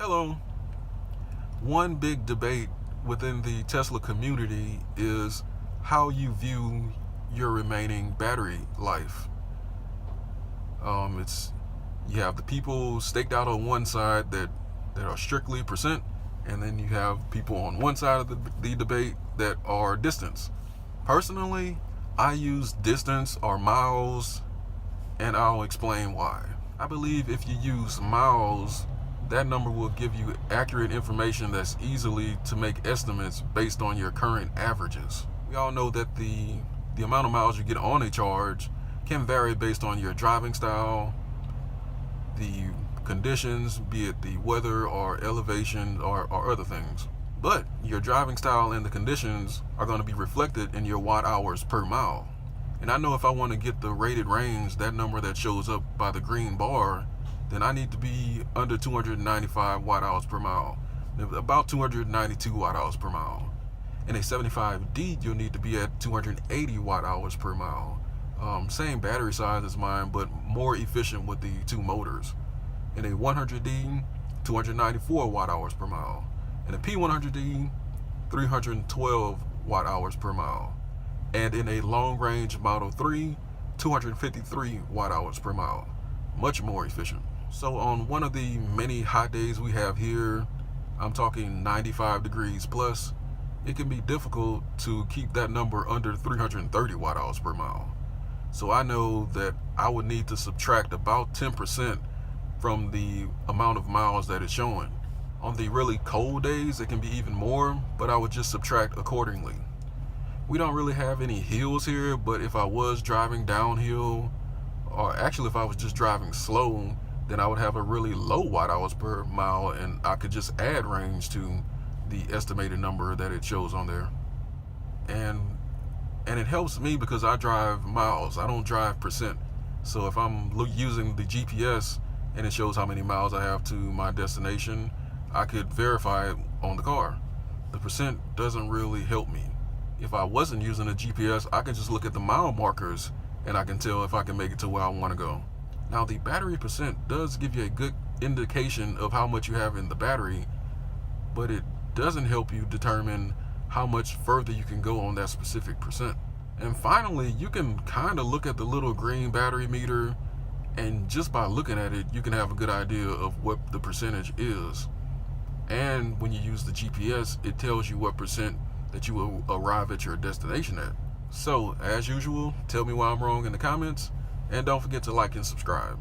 Hello. One big debate within the Tesla community is how you view your remaining battery life. It's you have the people staked out on one side that are strictly percent, and then you have people on one side of the debate that are distance. Personally, I use distance or miles, and I'll explain why. I believe if you use miles, that number will give you accurate information that's easily to make estimates based on your current averages. We all know that the amount of miles you get on a charge can vary based on your driving style, the conditions, be it the weather or elevation or other things. But your driving style and the conditions are going to be reflected in your watt hours per mile. And I know if I want to get the rated range, that number that shows up by the green bar, then I need to be under 295 watt hours per mile, about 292 watt hours per mile. In a 75D, you'll need to be at 280 watt hours per mile. Same battery size as mine, but more efficient with the two motors. In a 100D, 294 watt hours per mile. In a P100D, 312 watt hours per mile. And in a long range Model 3, 253 watt hours per mile. Much more efficient. So on one of the many hot days we have here, I'm talking 95 degrees plus, it can be difficult to keep that number under 330 watt hours per mile. So I know that I would need to subtract about 10% from the amount of miles that it's showing. On the really cold days, it can be even more, but I would just subtract accordingly. We don't really have any hills here, but if I was driving downhill, or actually if I was just driving slow, then I would have a really low watt hours per mile, and I could just add range to the estimated number that it shows on there. And it helps me because I drive miles, I don't drive percent. So if I'm using the GPS and it shows how many miles I have to my destination, I could verify it on the car. The percent doesn't really help me. If I wasn't using a GPS, I can just look at the mile markers and I can tell if I can make it to where I want to go. Now the battery percent does give you a good indication of how much you have in the battery, but it doesn't help you determine how much further you can go on that specific percent. And finally, you can kind of look at the little green battery meter, and just by looking at it, you can have a good idea of what the percentage is. And when you use the GPS, it tells you what percent that you will arrive at your destination at. So, as usual, tell me why I'm wrong in the comments, and don't forget to like and subscribe.